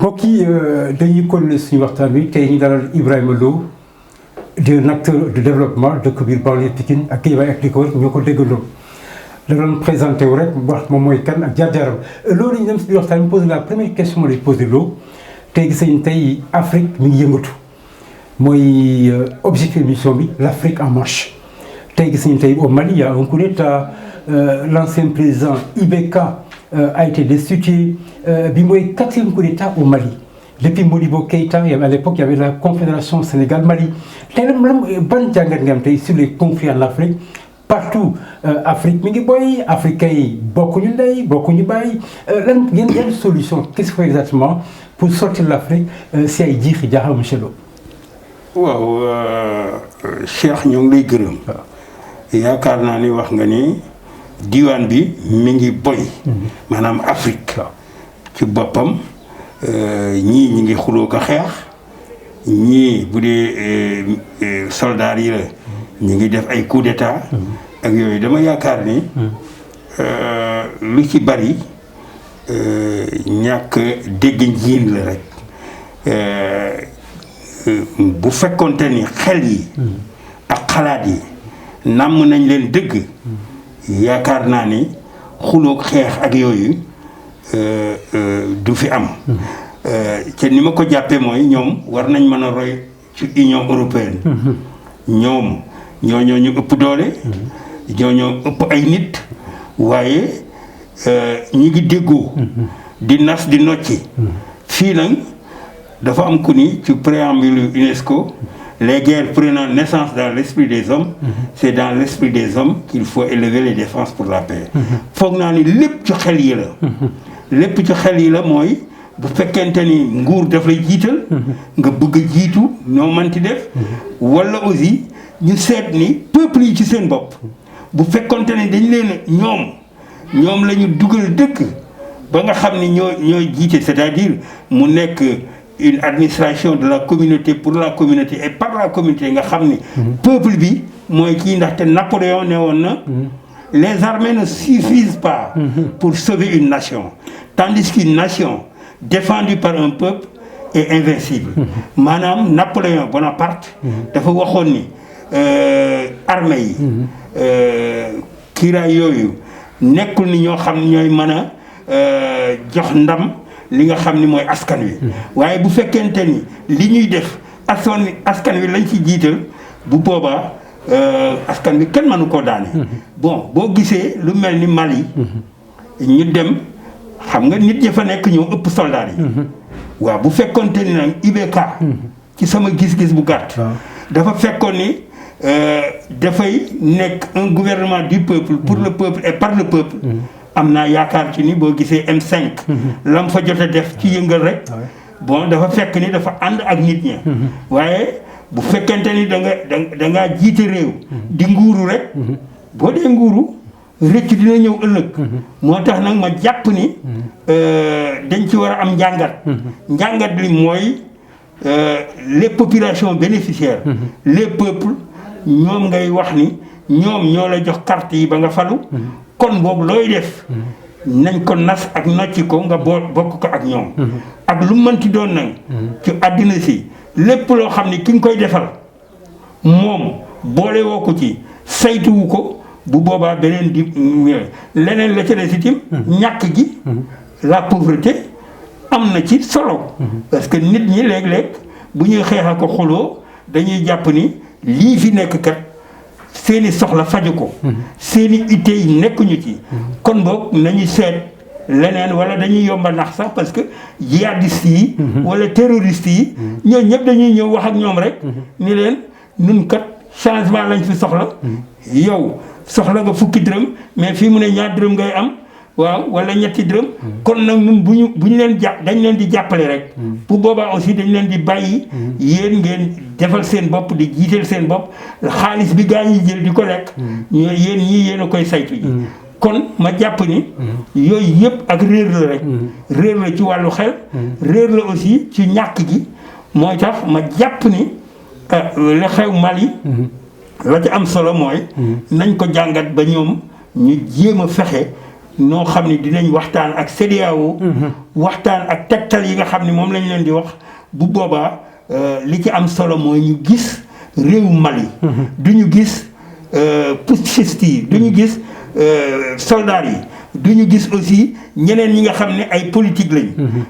mbokk yi dañuy continuer suñu waxtaan bi tey ñu dalal Ibrahima Lo di un acteur de développement dëkk biir banlieue Pikine ak Guédiawaye ak li ko wër ñoo ko déggandoo da doon présenté wu rek wax moom mooy kan ak jaar-jaaram loolu ñu dem si biir waxtaan bi posé la première question ma lay posé Lo tey gis nañu tey Afrique mi ngi yëngatu mooy objectif émission bi l' Afrique en marche tey gis nañu tey au Mali y a un coup d'état l'ancien président IBK a été destitué bi mooy 4e coup d'état au Mali depuis Modibo Keïta à l'époque il y avait la confédération Sénégal-Mali tey ban jàngat nga am tey sur les conflits en Afrique partout Afrique mi ngi booy africains yi bokkuñu ndey bokkuñu bàyyi lan yan solution qu'est-ce qu'il faut exactement pour sortir l'Afrique si ay jiixi jaaxa monsieur Lo. waaw Cheikh ñoo ngi lay gërëm. yaakaar naa ni wax nga ni diwaan bi mi ngi boy maanaam Afrique ci boppam ñii ñi ngi xuloo ko xeex ñii bu dee soldats yi la ñu ngi def ay coup d'état ak yooyu dama yaakaar ni lu ci bari ñàkk dégg njiin la rek bu fekkonte ni xel yi ak xalaat yi nàmm nañ leen dëgg yaakaar naa ni xuloog xeex ak yooyu du fi am te ni ma ko jàppee mooy ñoom war nañ mën a roy ci Union européenne ñoom ñoo ñu ëpp doole ñoo ëpp ay nit waaye ñi ngi déggoo di nas di nocci fii nag dafa am ku ni ci préambule UNESCO les guerres prenant naissance dans l'esprit des hommes c'est dans l'esprit des hommes qu'il faut élever les défenses pour la paix foog naa ni lépp ci xel yi la lépp ci xel yi la mooy bu fekkente ni nguur daf lay jiital nga bëgg a jiitu ñoo manti def wala aussi ñu seet ni peuple yi ci seen bopp bu fekkonte ni dañ leen ñoom la ñu dugal dëkk ba nga xam ni ñooy jiite c'est-à-dire mu nekk une administration de la communauté pour la communauté et par la communauté nga xam ni peuple bi mooy kii ndaxte Napoléon ne woon na les armées ne suffisent pas pour sauver une nation tandis qu'une nation défendue par un peuple est invincible maanaam Napoléon Bonaparte dafa waxoon ni armée yi kiiraay yooyu nekkul ni ñoo xam ne ñooy mën a jox ndam li nga xam ni mooy askan wi waaye bu fekkente ni li ñuy def askan wi lañ ci jiital bu boobaa askan wi kenn mënu koo daane bon boo gisee lu mel ni Mali ñu dem xam nga nit ñi fa nekk ñoo ëpp soldats yi waaw bu fekkonte ni nag IBK ci sama gis-gis bu gàtt dafa fekkoon ni dafay nekk un gouvernement du peuple pour le peuple et par le peuple am naa yaakaar ci ni boo gisee M5 lam fa jot a def ci yëngal rek bon dafa fekk ni dafa ànd ak nit ñi waaye bu fekkente ni da ngaa jiite réew di nguuru rek boo dee nguuru rëcc dina ñëw ëllëg moo tax nag ma jàpp ni dañ ci war a am njàngat li mooy les populations bénéficiaires les peuples ñoom ngay wax ni ñoom ñoo la jox carte yi ba nga falu kon boobu looy def nañ ko nas ak nocci ko nga bokk ko ak ñoom ak lu mënti doon nag ci àddina si lépp loo xam ni ki nga koy defal moom boole woo ko ci saytuwu ko bu boobaa beneen di leneen la ca des itam ñàkk gi la pauvreté am na ci solo parce que nit ñi léeg-léeg bu ñuy xeex ak ko xuloo dañuy jàpp ni lii fi nekk kat seeni soxla faju ko seeni itte yi nekkuñu ci kon boog nañu seet leneen wala dañuy yomba nax sax parce que jihadistes yi wala terroristes yi ñoo ñëpp dañuy ñëw wax ak ñoom rek ni leen nun kat changement lañ fi soxla yow soxla nga fukki dërëm mais fii mu ne ñaar dërëm ngay am waaw wala ñetti dërëm kon nag ñun bu ñu leen dañ leen di jàppale rek bu boobaa aussi dañ leen di bàyyi yéen ngeen defal seen bopp di jiital seen bopp xaalis bi gaa ñi jël di ko lekk yéen ñii yéen a koy saytu ji kon ma jàpp ni yooyu yëpp ak réer la rek réer la ci wàllu xel réer la aussi ci ñàkk gi mooy tax ma jàpp ni la xew Mali la ci am solo mooy nañ ko jàngat ba ñoom ñu jéem a fexe noo xam ne dinañ waxtaan ak CEDEAO waxtaan ak tegtal yi nga xam ne moom lañ leen di wax bu boobaa li ci am solo mooy ñu gis réewu Mali du ñu gis putschistes yi du ñu gis soldats yi du ñu gis aussi ñeneen ñi nga xam ne ay politique lañ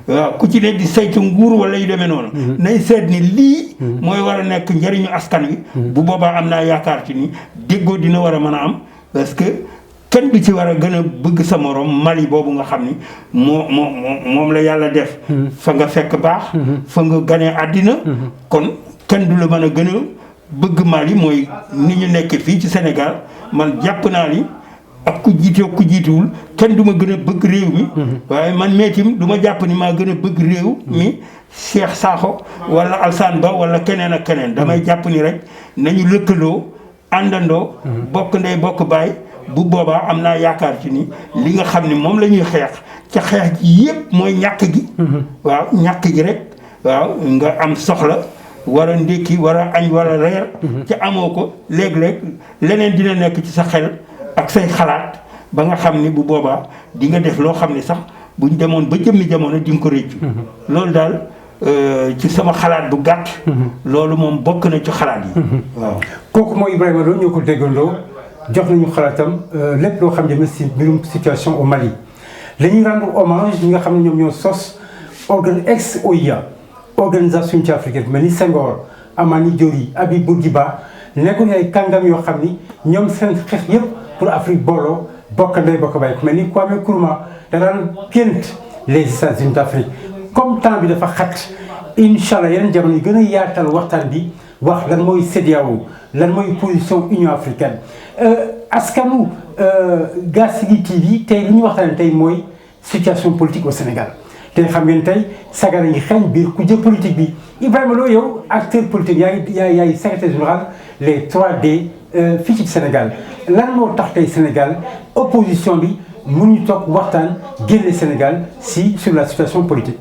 waaw ku ci ne di saytu nguur wala yu demee noonu nañ seet ni lii mooy war a nekk njëriñu askan wi bu boobaa am naa yaakaar ci ni déggoo dina war a mën a am parce que kenn du ci war a gën a bëgg sa morom Mali boobu nga xam ni moom la yàlla def fa nga fekk baax fa nga ganee àddina kon kenn du la mën a gën a bëgg Mali mooy ni ñu nekk fii ci Sénégal man jàpp naa ni ak ku jiite ku jiituwul kenn du ma gën a bëgg réew mi waaye man meetim du ma jàpp ni maa gën a bëgg réew mi Cheikh Sakho wala Alassane Ba wala keneen ak keneen damay jàpp ni rek nañu lëkkaloo àndandoo bokk ndey bokk baay bu boobaa am naa yaakaar ci ni li nga xam ne moom la ñuy xeex ca xeex gi yëpp mooy ñàkk gi waaw ñàkk gi rek waaw nga am soxla war a ndékki war a añ war a reer ca amoo ko léeg-léeg leneen dina nekk ci sa xel ak say xalaat ba nga xam ni bu boobaa di nga def loo xam ne sax buñ demoon ba jëmmi jamono di nga ko réccu loolu daal ci sama xalaat bu gàtt loolu moom bokk na ci xalaat yi waaw kooku mooy Ibrahima Lo ñoo ko déggandoo jox nañu xalaatam lépp loo xam ne si mbirum situation au Mali la ñuy rendre hommage ñi nga xam ne ñoom ñoo sos ex OIA organisation unité africaine mel ni Senghor Amani Diori Habib Bourguiba nekkoon ay kàngam yoo xam ni ñoom seen xeex yëpp pour Afrique booloo bokk ndey bokk baay ku mel ni Kwame Nkrumah da daan gént les États-Unis d'Afrique comme temps bi dafa xat incha allah yeneen jamono yi gën a yaatal waxtaan bi wax lan mooy CEDEAO lan mooy position Union africaine askanu Gassigui TV tey li ñu waxtaanee tey mooy situation politique au Sénégal te xam ngeen tey sagara ngi xeeñ biir ku jë politique bi Ibrahima Lo yow acteur politique yaay secrétaire général les 3D fii ci Sénégal lan moo tax tey Sénégal opposition bi mënuñu toog waxtaan génne Sénégal sur la situation politique.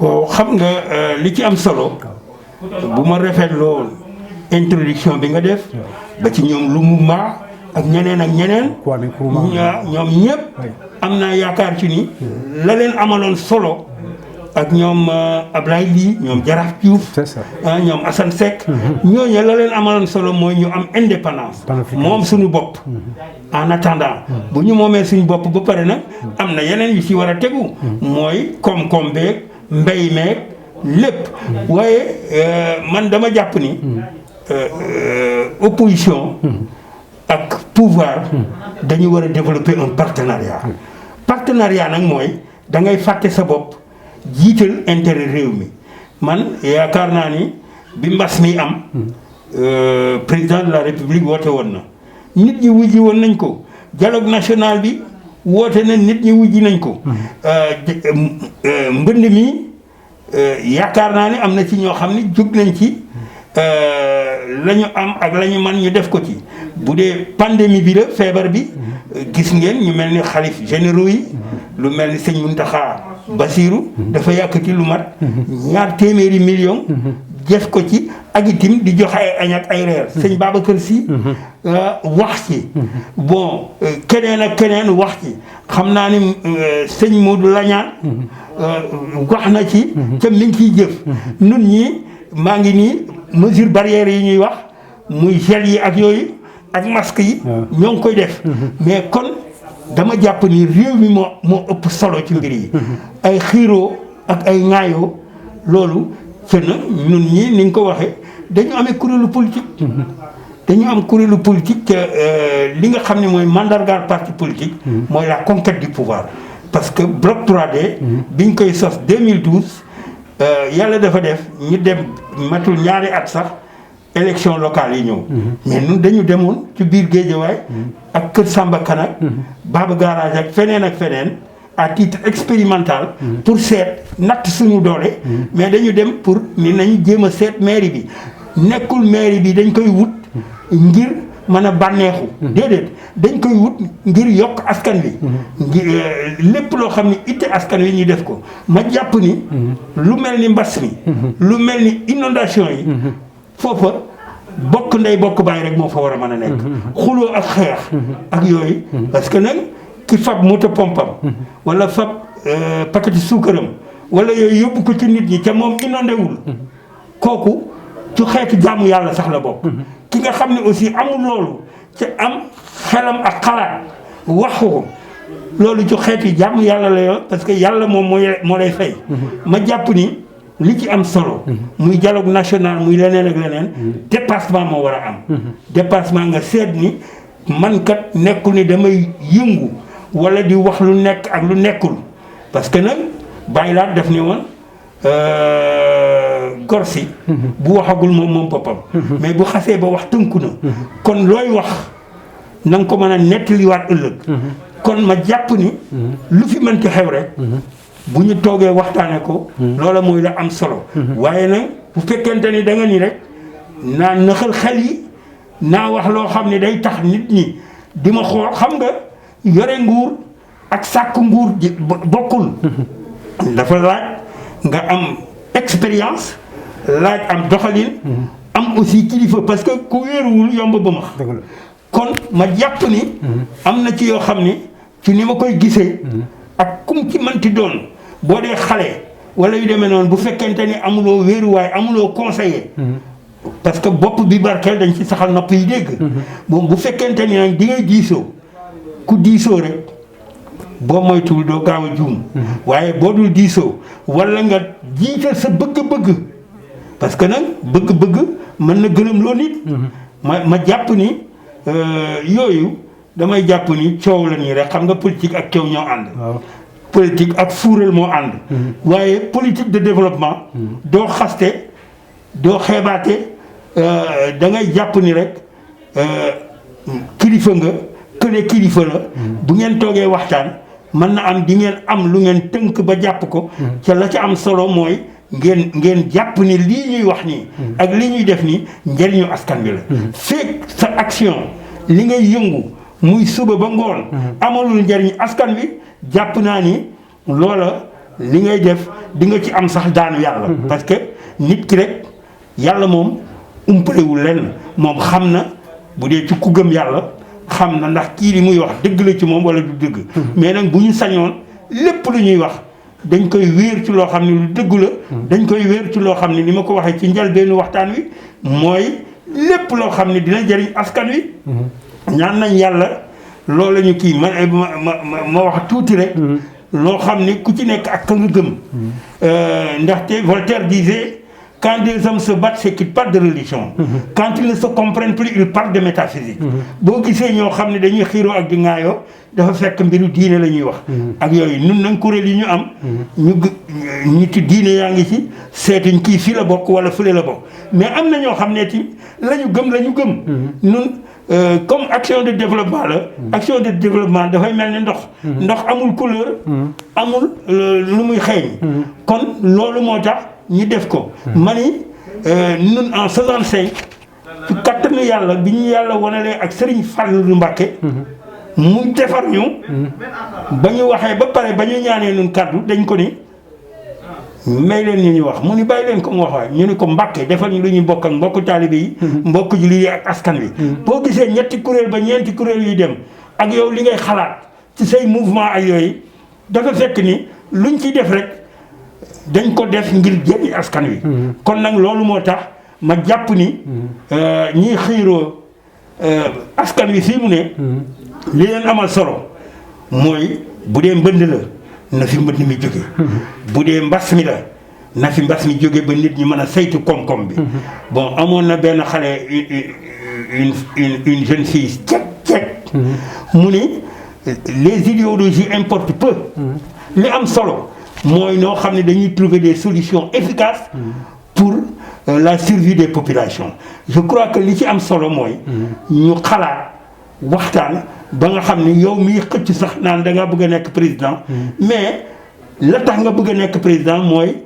waaw xam nga li ci am solo bu ma rafetloo introduction bi nga def ba ci ñoom Lumumba ak ñeneen ñoom ñëpp am naa yaakaar ci ni la leen amaloon solo ak ñoom Ablaye Ly ñoom Jaraaf Diouf ñoom Assane Seck ñooñu la leen amaloon solo mooy ñu am indépendance moom suñu bopp en attendant bu ñu moomee suñu bopp ba pare nag am na yeneen yu ci war a tegu mooy koom-koom beeg mbay meeg lépp waaye man dama jàpp ni opposition ak pouvoir dañu war a développer un partenariat nag mooy da ngay fàtte sa bopp jiital intérêt réew mi man yaakaar naa ni bi mbas mi am président de la république woote woon na nit ñi wujji woon nañ ko dialogue national bi woote na nit ñi wujji nañ ko mbënd mi yaakaar naa ni am na ci ñoo xam ni jóg nañ ci la ñu am ak la ñu man ñu def ko ci bu dee pandémie bi la feebar bi gis ngeen ñu mel ni xalif généraux yi lu mel ni sëñ Mountakha Bassirou dafa yàkkati lu mat 200 millions def ko ci ak itam di joxe ay añ ak ay reer sëñ Babacar Sy wax ci bon keneen ak keneen wax ci xam naa ni sëñ Modou Lañaan wax na ci ca mi ngi ciy jëf nun ñi maa ngi nii mesure barrière yi ñuy wax muy gel yi ak yooyu ak masque yi ñoo ngi koy def mais kon dama jàpp ni réew mi moo ëpp solo ci mbir yi ay xiiroo ak ay ŋaayoo loolu ca na ñun ñii ni nga ko waxee dañu amee kuréelu politique dañu am kuréelu politique li nga xam ne mooy mandargaal parti politique mooy la conquête du pouvoir parce que bloc 3D biñ koy sos 2012 yàlla dafa def ñu dem matul ñaari at sax élection locale yi ñëw mais ñun dañu demoon ci biir Géejawaay ak Kër Samba Kanak Baba Garage ak feneen à titre expérimental pour seet natt suñu doole mais dañu dem pour ni nañu jéem a seet mairie bi nekkul mairie bi dañ koy wut ngir mën a bànneexu déedéet dañ koy wut ngir yokk askan wi ngir lépp loo xam ne itte askan wi ñu def ko ma jàpp ni lu mel ni mbas mi lu mel ni inondation yi foofa bokk ndey bokk baay rek moo fa war a mën a nekk xuloo ak xeex ak yooyu parce que nag ki fab moto pompam wala fab paquet suukaram wala yooyu yóbbu ko ci nit ñi ca moom inondé wul kooku ci xeetu jaamu yàlla sax la bokk. ki nga xam ne aussi amul loolu ci am xelam ak xalaat wax ko loolu ci xeetu jaamu yàlla la yoo parce que yàlla moom moo lay fay. ma jàpp ni li ci am solo. muy dialogue national muy leneen ak leneen. dépassement moo war a am. dépassement nga seet ni man kat nekkul ni damay yëngu wala di wax lu nekk ak lu nekkul parce que nag bàyyi laat def ni woon. Gorsi bu waxagul moom boppam mais bu xasee ba wax tënku na kon looy wax na nga ko mën a nettaliwaat ëllëg kon ma jàpp ni lu fi mënti xew rek bu ñu toogee waxtaane ko loola mooy la am solo waaye nag bu fekkente ni da nga ni rek naa nëxal xel yi naa wax loo xam ne day tax nit ñi di ma xool xam nga yore nguur ak sàkk nguur ji bokkul dafa laaj nga am expérience laaj am doxalin am aussi kilifa parce que ku wéeruwul yomb ba max kon ma jàpp ni am na ci yoo xam ni ci ni ma koy gisee ak kum ci manti doon boo dee xale wala yu demee noonu bu fekkente ni amuloo wéeruwaay amuloo conseiller parce que bopp bi barkeel dañ ci saxal nopp yi dégg moom bu fekkente ni nag di ngay diisoo ku diisoo rek boo moytuwul doo gaaw a juum waaye boo dul diisoo wala nga jiital sa bëgg-bëgg parce que nag bëgg-bëgg mën na gënam loo nit ma jàpp ni yooyu damay jàpp ni coow la nii rek xam nga politique ak coow ñoo ànd politique ak fuural moo ànd waaye politique de développement doo xaste doo xeebaate da ngay jàpp ni rek kilifa nga këne kilifa la bu ngeen toogee waxtaan mën na am di ngeen am lu ngeen tënk ba jàpp ko ca la ca am solo mooy ngeen jàpp ni lii ñuy wax nii ak lii ñuy def nii njëriñu askan bi la fekk sa action li ngay yëngu muy suba ba ngoon amalul njëriñ askan bi jàpp naa ni loola li ngay def di nga ci am sax daanu yàlla parce que nit ki rek yàlla moom umpalewul lenn moom xam na bu dee ci ku gëm yàlla xam na ndax kii li muy wax dëgg la ci moom wala du dëgg mais nag bu ñu sañoon lépp lu ñuy wax dañ koy wéer ci loo xam ne lu dëggu la dañ koy wéer ci loo xam ne ni ma ko waxee ci njëlbéenu waxtaan wi mooy lépp loo xam ne dina jëriñ askan wi ñaan nañ yàlla loolu la ñu kii ma wax tuuti rek loo xam ne ku ci nekk ak ka nga gëm ndaxte Voltaire disait quand des hommes se battent c'est qu'ils parlent de religion quand ils ne se comprennent plus ils parlent de métaphysique boo gisee ñoo xam ne dañuy xiiroo ak di ŋaayoo dafa fekk mbiru diine la ñuy wax ak yooyu nun nag kuréel yi ñu am ñitti diine yaa ngi ci seetuñ kii fii la bokk wala fële la bokk mais am na ñoo xam ne ti la ñu gëm nun comme action de développement la action de développement dafay mel ni ndox amul couleur amul lu muy xeeñ kon loolu moo tax ñi def ko mani nun en 65 ci kattanu yàlla bi ñu yàlla wanalee ak Serigne Fallou Mbacké mu defar ñu ba ñu waxee ba pare ba ñu ñaanee nun kaddu dañ ko ni may leen ñu wax mu ni bàyyi leen ko mu wax waay ñu ni ko Mbacké defal ñu lu ñuy bokk ak mbokku taalibe yi mbokku jullit yi ak askan wi boo gisee ñetti kuréel ba ñeenti kuréel yuy dem ak yow li ngay xalaat ci say mouvement ak yooyu dafa fekk ni luñ ciy def rek dañ ko def ngir jëriñ askan wi kon nag loolu moo tax ma jàpp ni ñiy xiiroo askan wi fii mu ne li leen amal solo mooy bu dee mbënd la na fi mbënd mi jóge bu dee mbas mi la na fi mbas mi jóge ba nit ñi mën a saytu koom-koom bi bon amoon na benn xale une jeune fille cek mu ni les idéologies importent peu li am solo mooy noo xam ne dañuy trouver des solutions efficaces pour la survie des populations je crois que li ci am solo mooy ñu xalaat waxtaan ba nga xam ni yow miy xëcc sax naan da nga bëgg a nekk président mais la tax nga bëgg a nekk président mooy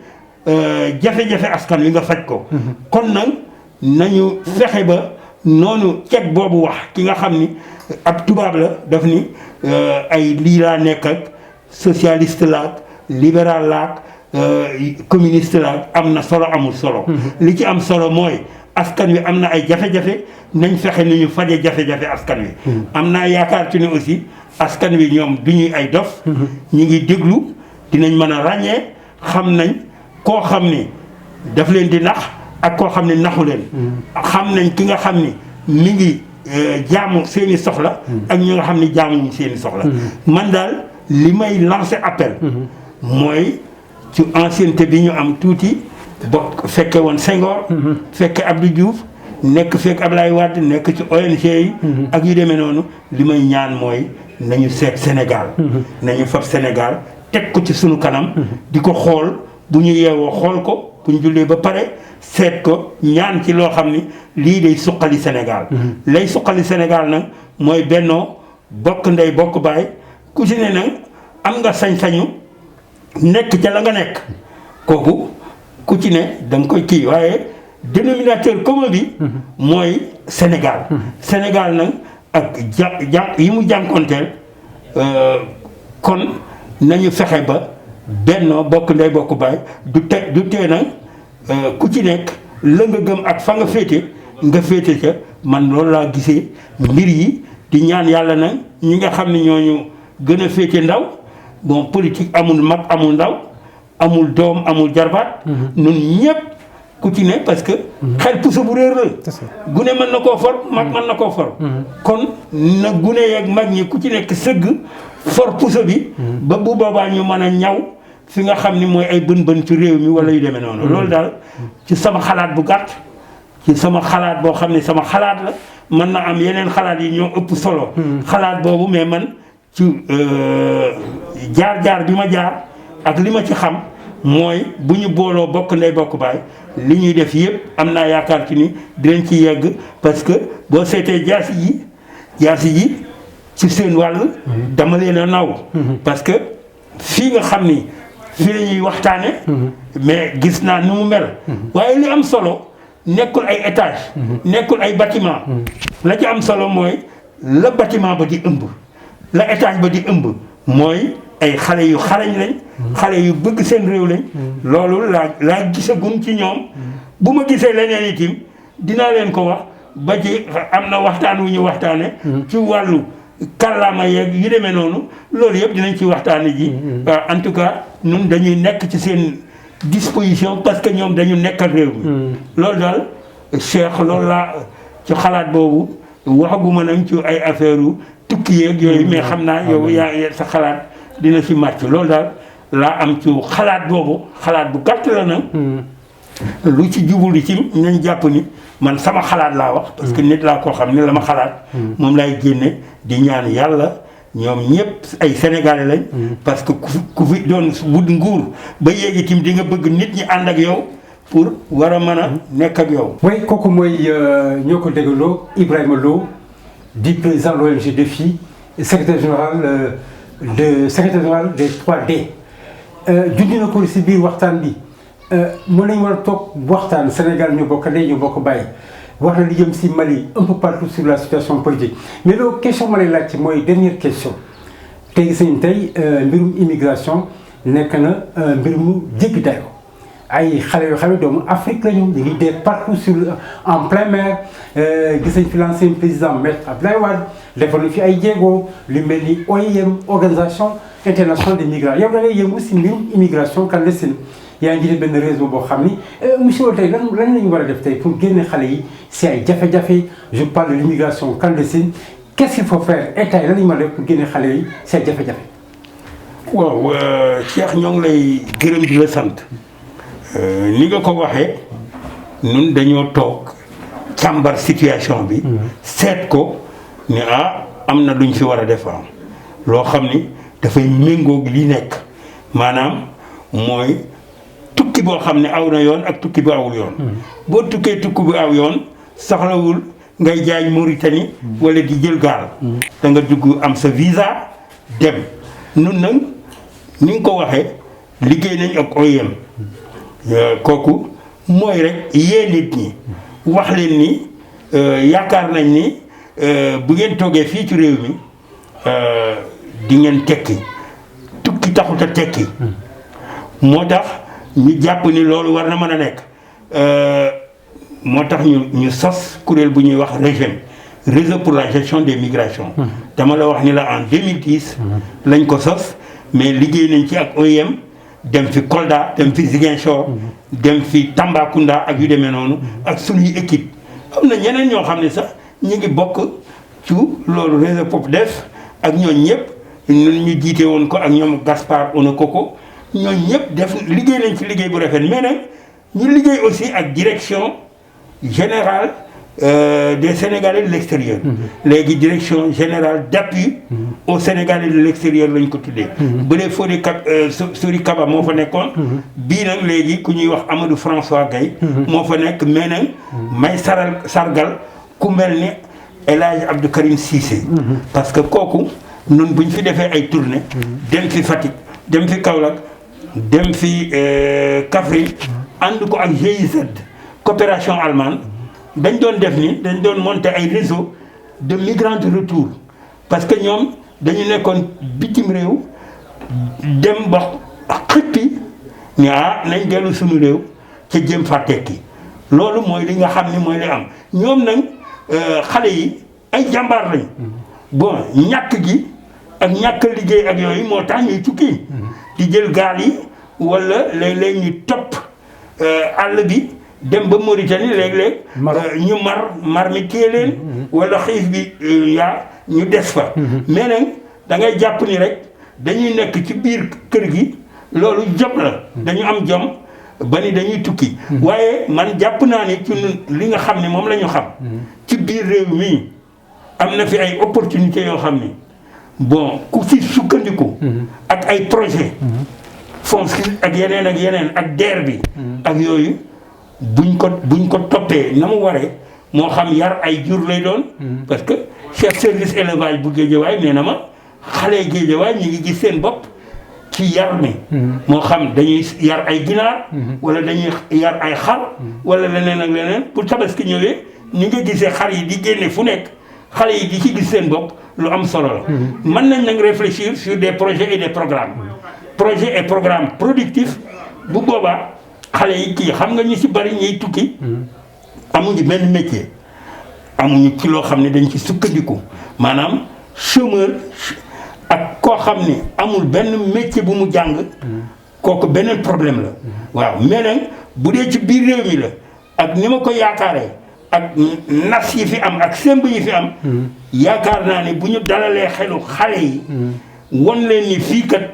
jafe-jafe askan wi nga faj ko kon nag nañu fexe ba noonu ceeb boobu wax ki nga xam ni ab tubaab la daf ni ay lii laa nekk ak socialiste laak libéral laak communiste laak am na solo amul solo li ci am solo mooy askan wi am na ay jafe-jafe nañ fexe ni ñu faje jafe-jafe askan wi am naa yaakaar ci ne aussi askan wi ñoom du ñuy ay dof. ñu ngi déglu dinañ mën a ràññee xam nañ koo xam ni daf leen di nax ak koo xam ne naxu leen. xam nañ ki nga xam ni mi ngi jaamu seeni soxla. ak ñi nga xam ni jaamuñu seeni soxla. man daal li may lancer appel. mooy ci ancienneté bi ñu am tuuti bokk fekke woon Senghor. fekke Abdou Diouf nekk fekk Ablaye Wade nekk ci ONG yi. ak yu demee noonu li may ñaan mooy nañu seet Sénégal. nañu fab Sénégal teg ko ci sunu kanam. di ko xool bu ñu yeewoo xool ko bu ñu jullee ba pare seet ko ñaan ci loo xam ni lii day suqali Sénégal. lay suqali Sénégal nag mooy bennoo bokk ndey bokk baay ku ci ne nag am nga sañ-sañu nekk ca la nga nekk kooku ku ci ne da nga koy kii waaye dénominateur commun bi mooy Sénégal. Sénégal nag ak yi mu jànkonteel kon nañu fexe ba bennoo bokk ndey bokk baay du tee nag ku ci nekk la nga gëm ak fa nga féete ca man loolu laa gisee mbir yi di ñaan yàlla nag ñi nga xam ne ñooñu gën a féete ndaw bon politique amul mag amul ndaw amul doom amul jarbaat. ñun ñëpp ku ci ne parce que. xel puso bu réer la. gune mën na koo for mag mën na koo for. kon na gune yeeg mag ñi ku ci nekk sëgg for puso bi. ba bu boobaa ñu mën a ñaw fi nga xam ni mooy ay bën ci réew mi wala yu demee noonu. loolu daal ci sama xalaat bu gàtt ci sama xalaat boo xam ne sama xalaat la mën na am yeneen xalaat yi ñoo ëpp solo. xalaat boobu mais man ci jaar-jaar bi ma jaar ak li ma ci xam mooy bu ñu booloo bokk ndey bokk baay li ñuy def yëpp am naa yaakaar ci ni dinañ ci yegg parce que boo seetee jaasi ji ci seen wàll dama leen a naw parce que fii nga xam ni fii la ñuy waxtaane mais gis naa nu mu mel waaye li am solo nekkul ay étage nekkul ay bâtiment la ci am solo mooy la bâtiment ba di ëmb la étage ba di ëmb mooy ay xale yu xarañ lañ xale yu bëgg seen réew lañ loolu laa gisagun ci ñoom bu ma gisee leneen itim dinaa leen ko wax ba ci am na waxtaan wu ñu waxtaane ci wàllu kàllaama yeeg yu demee noonu loolu yëpp dinañ ci waxtaane ji en tout cas ñun dañuy nekk ci seen disposition parce que ñoom dañu nekkal réew mi loolu daal Cheikh loolu laa ci xalaat boobu waxaguma nañ ci ay affaire u tukki yeeg yooyu mais xam naa yow yaa sa xalaat dina ci màcc loolu daal laa am ci xalaat boobu xalaat bu gàtt la nag lu ci jublu ci nañ jàpp ni man sama xalaat laa wax parce que nit laa koo xam ne la ma xalaat moom laay génne di ñaan yàlla ñoom ñëpp ay sénégalais lañ parce que ku fi doon wut nguur ba yéegi tim di nga bëgg nit ñi ànd ak yow pour war a mën a nekk ak yow. oui kooku mooy ñoo ko déggandoo Ibrahima Lo di président de l'ONG Défi secrétaire général des 3D junj na ko si biir waxtaan bi mën nañu war a toog waxtaan Sénégal ñu bokk ndey ñu bokk bàyyi wax na li jëm si Mali un peu partout sur la situation politique mais loolu question ma lay laaj ci mooy dernière question tey gis nañu tey mbirum immigration nekk na mbir mu jéggi dayoo ay xale yoo xam ne doomu Afrique la ñu ngi dee partout sur en plein mer gis nañ fi l'ancien président Maître Abdoulaye Wade defal na fi ay jéego lu mel ni OIM organisation internationale des migrants yow da ngay yëngu si mbirum immigration clandestine yaa ngi jiite benn réseau boo xam ni monsieur tey lan la ñu war a def tey pour génne xale yi si ay jafe-jafe je parle de l'immigration clandestine qu'est-ce qu'il faut faire état yi lan la ñu war a def pour génne xale yi si ay jafe-jafe. waaw Cheikh ñoo ngi lay gërëm di la sant. ni nga ko waxee ñun dañoo toog càmbar situation bi seet ko ni am na luñ fi war a def loo xam ni dafay méngoog li nekk maanaam mooy tukki boo xam ne aw na yoon ak tukki bu awul yoon boo tukkee tukki bu aw yoon soxlawul ngay jaay Mauritanie wala di jël gaal da nga dugg am sa visa dem nun nag ni nga ko waxee liggéey nañ ak OIM kooku mooy rek yee nit ñi wax leen ni yaakaar nañ ni bu ngeen toogee fii ci réew mi di ngeen tekki tukki taxut a tekki moo tax ñu jàpp ni loolu war na mën a nekk moo tax ñu sos kuréel bu ñuy wax réseau pour la gestion des migrations. dama la wax ni la en 2010. lañ ko sos mais liggéey nañ ci ak OIM dem fi Kolda dem fi Ziguinchor. dem fi Tambacounda ak yu demee noonu. ak suñuy équipe am na ñeneen ñoo xam ne sax ñu ngi bokk ci loolu réseau POPDEF ak ñooñu ñëpp ñu jiite woon ko ak ñoom Gaspard Onokoko ñooñu ñëpp def liggéey nañ ci liggéey bu rafet mais nag ñu liggéey aussi ak direction générale des Sénégalais de l'extérieur. léegi direction générale d'appui aux Sénégalais de l'extérieur lañ ko tuddee. bu dee Sori Kaba moo fa nekkoon. bii nag léegi ku ñuy wax Amadou François Gaye moo fa nekk mais nag may sargal ku mel ni El Hadj Abdou Karim Cissé. parce que kooku nun bu ñu fi defee ay tournée. dem fi Fatick dem fi Kaolack dem fi Kaffrine ànd ko ak GIZ coopération allemande. dañ doon def ni dañ doon monter ay réseau de migrants de retour parce que ñoom dañu nekkoon bitim réew dem ba xippi ni nañ dellu suñu réew ca jëm fa tekki loolu mooy li nga xam ni mooy li am ñoom nag xale yi ay jàmbaar lañ bon ñàkk gi ak ñàkk liggéey ak yooyu moo tax ñuy tukki di jël gaal yi wala léeg-léeg ñu topp àll bi dem ba Mauritanie léeg-léeg ñu mar mi téye leen wala xiif bi ñu des fa mais nag da ngay jàpp ni rek dañuy nekk ci biir kër gi loolu jom la dañu am jom ba ni dañuy tukki waaye man jàpp naa ni ci li nga xam ne moom la ñu xam ci biir réew mi am na fi ay opportunités yoo xam ni bon ku ci sukkandiku ak ay projet FONSIS ak yeneen ak DER bi ak yooyu buñ ko toppee na mu waree moo xam yar ay jur lay doon parce que chef service élevage bu Guédiawaye nee na ma xale Guédiawaye ñu ngi gis seen bopp ci yar mi moo xam dañuy yar ay ginaar wala dañuy yar ay xar wala leneen ak leneen pour tabaski ñëwee ñu nga gisee xar yi di génne fu nekk xale yi di ci gis seen bopp lu am solo la mën nañ nag réfléchir sur des projets et des programmes projets et programmes productifs bu boobaa xale yi kii xam nga ñu ci bari ñuy tukki amuñu benn métier amuñu ci loo xam ne dañ ci sukkandiku maanaam chômeur ak koo xam ne amul benn métier bu mu jàng kooku beneen problème la waaw mais nag bu dee ci biir réew mi la ak ni ma ko yaakaaree ak nas yi fi am ak semb yi fi am yaakaar naa ni bu ñu dalalee xelu xale yi won leen ni fii kat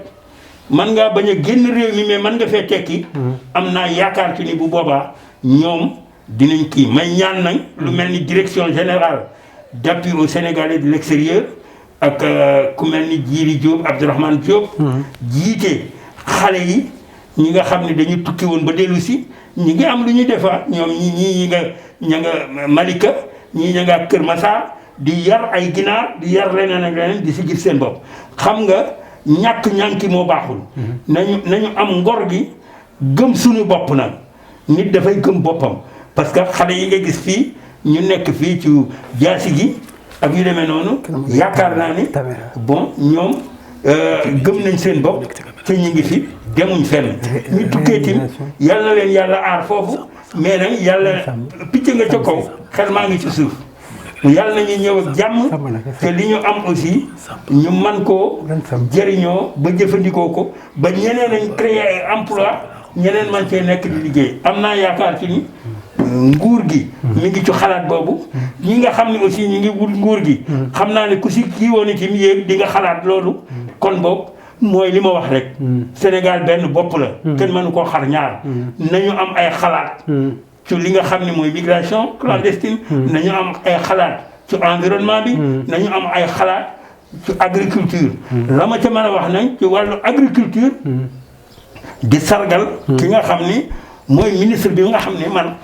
man ngaa bañ a génn réew mi mais man nga fee tekki am naa yaakaar ci ni bu boobaa ñoom dinañ kii may ñaan nañ lu mel ni direction générale d'appui aux Sénégalais de l'extérieur ak ku mel ni Djili Diop Abdourahmane Diop jiite xale yi ñi nga xam ne dañu tukki woon ba dellu si ñi ngi am lu ñuy defa ñoom ñi ña nga Malika ñii ña nga Kër Massar di yar ay ginaar di yar leneen ak leneen di si gis seen bopp xam nga ñàkk ñànki moo baaxul nañu am ngor gi gëm suñu bopp nag nit dafay gëm boppam parce que xale yi nga gis fii ñu nekk fii ci jaasi gi ak yu demee noonu yaakaar naa ni bon ñoom gëm nañ seen bopp te ñu ngi fi demuñ fenn ñu tukkee tim yal na leen yàlla aar foofu mais nag yàlla picc nga ca kaw xel maa ngi ci suuf yàlla nañu ñëw ak jàmm te li ñu am aussi ñu man koo jëriñoo ba jëfandikoo ko ba ñeneen nañ créer ay emploi ñeneen man cee nekk di liggéey am naa yaakaar ci ni nguur gi mi ngi ci xalaat boobu ñi nga xam ne aussi ñi ngi wut nguur gi xam naa ne ku si kii woon itam yéeg di nga xalaat loolu kon boog mooy li ma wax rek Sénégal benn bopp la kenn mënu koo xar ñaar nañu am ay xalaat ci li nga xam ne mooy migration clandestine nañu am ay xalaat ci environnement bi nañu am ay xalaat ci agriculture la ma ca mën a wax nag ci wàllu agriculture di sargal ki nga xam ni mooy ministre bi nga xam ne man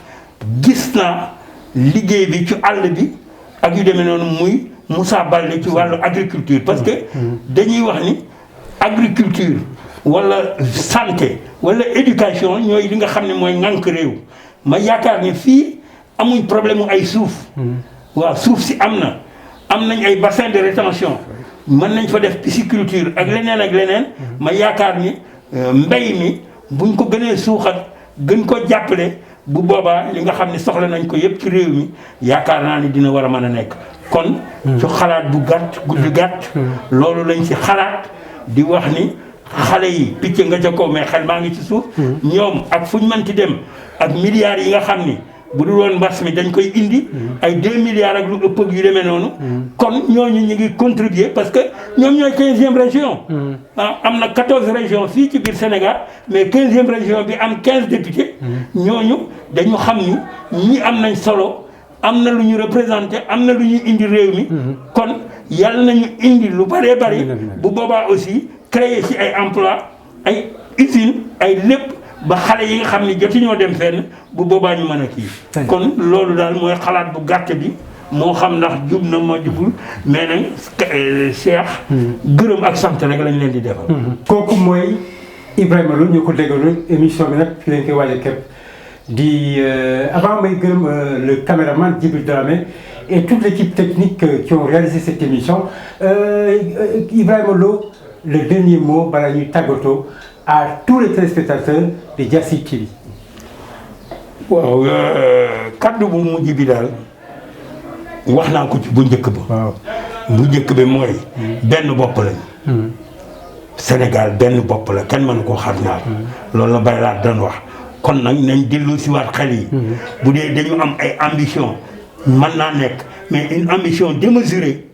gis naa liggéey bi ci àll bi ak yu demee noonu muy Moussa Baldé ci wàllu agriculture parce que dañuy wax ni agriculture wala santé wala éducation ñooy li nga xam ne mooy ŋànk réew ma yaakaar ni fii amuñ problème mu ay suuf waaw suuf si am nañ ay bassin de rétention mën nañ fa def pisciculture ak leneen ma yaakaar ni mbay mi buñ ko gënee suuxat gën ko jàppale bu boobaa li nga xam ne soxla nañ ko yëpp ci réew mi yaakaar naa ni dina war a mën a nekk kon ci xalaat bu gàtt guddi gàtt loolu lañ ci xalaat di wax ni xale yi picc nga ca kaw mais xel maa ngi ci suuf ñoom ak fu ñu mënti dem ak milliards yi nga xam ni bu dul woon mbas mi dañ koy indi ay 2 milliards ak lu ëpp ak yu demee noonu kon ñooñu ñu ngi contribuer parce que ñoom ñooy 15e région am na 14 régions fii ci biir Sénégal mais 15e région bi am 15 députés ñooñu dañu xam ni ñi am nañ solo am na lu ñu représenté am na lu ñu indi réew mi kon yàlla nañu indi lu bëree bëri bu boobaa aussi créer ci ay emploi ay usines ay lépp ba xale yi nga xam ni jotuñoo dem fenn bu boobaa ñu mën a kii kon loolu daal mooy xalaat bu gàtt bi moo xam ndax jub na ma jubul mais nag Cheikh gërëm ak sant rek lañ leen di defal kooku mooy Ibrahima Lo ñu ko déggaloon émission bi nag fi lañ koy waaj a képp di avant may gërëm le caméraman Djibril Dramé et toute l'équipe technique qui ont réalisé cette émission Ibrahima Lo le dernier mot bala ñuy tàggatoo à tous les téléspectateurs de Diassigui TV. waaw kaddu bu mujj bi daal wax naa ko ci bu njëkk ba. waaw bu njëkk bi mooy. benn bopp lañ. Sénégal benn bopp la kenn mënu koo xar ñaar. loolu la Baylaat doon wax. kon nag nañ dellu si waat xel yi. bu dee dañu am ay ambition mën naa nekk mais une ambition démesurée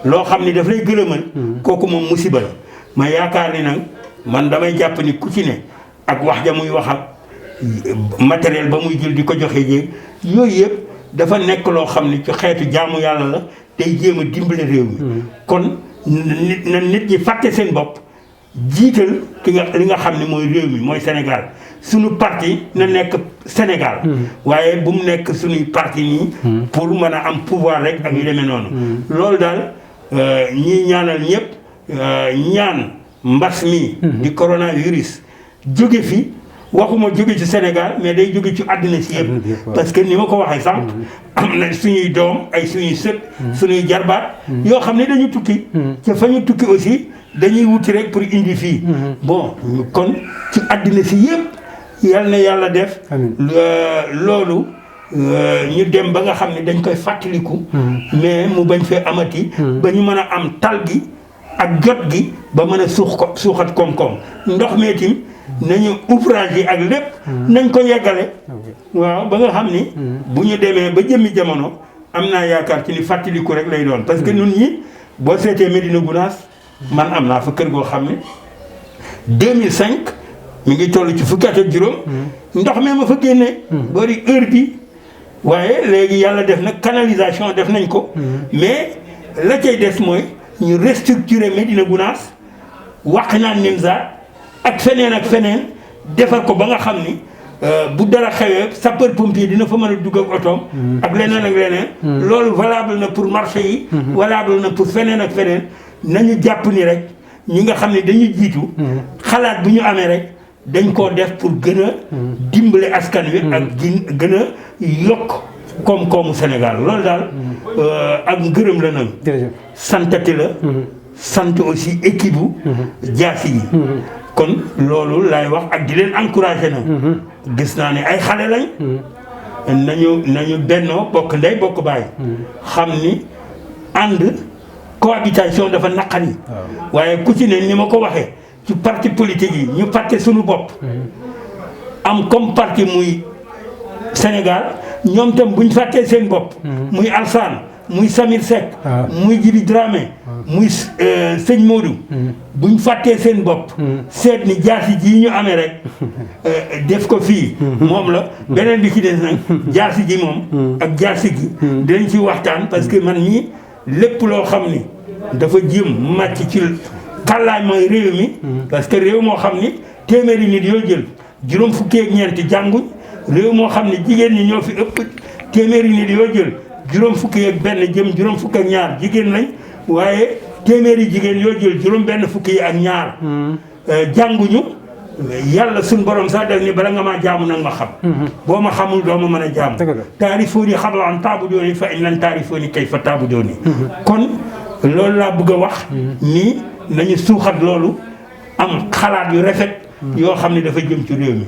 loo xam ni daf lay gëlëmal. kooku moom musiba la ma yaakaar ni nag. man damay jàpp ni ku ci ne ak wax ja muy wax ak matériel ba muy jël di ko joxe jéeg yooyu yëpp dafa nekk loo xam ni ci xeetu jaamu yàlla la day jéem a dimbale réew mi kon na nit ñi fàtte seen bopp jiital li nga xam ne mooy réew mi mooy Sénégal suñu parti na nekk Sénégal waaye bu mu nekk suñuy parti nii pour mën a am pouvoir rek ak yu demee noonu loolu daal ñii ñaanal ñëpp ñaan mbas mi di coronavirus jóge fi waxuma jóge ci Sénégal mais day jóge ci àddina si yëpp parce que ni ma ko waxee sànq am na suñuy doom ay suñuy sët suñuy jarbaat yoo xam ne dañu tukki ca fa ñu tukki aussi dañuy wuti rek pour indi fii bon kon ci àddina si yëpp yal na yàlla def loolu ñu dem ba nga xam ne dañ koy fàttaliku mais mu bañ fee amati ba ñu mën a am tal gi ak jot gi ba mën a suuxat koom-koom ndox meetim nañu ouvrage yi ak lépp nañ ko yeggale waaw ba nga xam ni bu ñu demee ba jëmmi jamono am naa yaakaar ci ni fàttaliku rek lay doon parce que ñun ñi boo seetee Médina Gounass man am naa fa kër goo xam ne 2005 mi ngi toll ci fukki at ak juróom ndox mee ma fa génnee boori heure bi waaye léegi yàlla def nag canalisation def nañ ko mais la cay des mooy ñu restructurer Médina Gounass Wakhinane Nimzatt ak feneen defar ko ba nga xam ni bu dara xewee sapeur pompier dina fa mën a dugg ak otoom ak leneen loolu valable na pour marché yi valable na pour feneen ak feneen nañu jàpp ni rek ñi nga xam ne dañu jiitu xalaat bu ñu amee rek dañ koo def pour gën a dimbale askan wi ak gën a yokk koom-koomu Sénégal loolu daal ak ngërëm la nag santati la sant aussi équipe bu Diassigui kon loolu laay wax ak di leen encouragé na gis naa ne ay xale lañ nañu bennoo bokk ndey bokk baay xam ni ànd cohabitation dafa naqari waaye ku ci ne ni ma ko waxee ci parti politique yi ñu fàtte suñu bopp am comme parti muy Sénégal ñoom tam buñ fàttee seen bopp muy Alsaan muy Samir Seck muy Djibi Dramé muy sëñ Modou buñ fàttee seen bopp seet ni Diassigui ji ñu amee rek def ko fii moom la beneen bi ci des nag Diassigui moom ak Diassigui dinañ ci waxtaan parce que man mii lépp loo xam ni dafa jëm màcc ci kàllaay mooy réew mi parce que réew moo xam ni téeméeri nit yoo jël juróom fukki ak ñeenti jànguñ réew moo xam ne jigéen ñi ñoo fi ëpp téeméeri nit yoo jël juróom fukki ak benn jëm juróom fukk ak ñaar jigéen lañ waaye téeméeri jigéen yoo jël juróom benn fukki yi ak ñaar jànguñu yàlla suñ borom sax def ni bala nga maa jaamu nag ma xam boo ma xamul doo ma mën a jaamu taarifooni xabla an taabudooni fa in lan taarifooni kay fa taabudooni kon loolu laa bëgg a wax nii nañu suuxat loolu am xalaat yu rafet yoo xam ne dafa jëm ci réew mi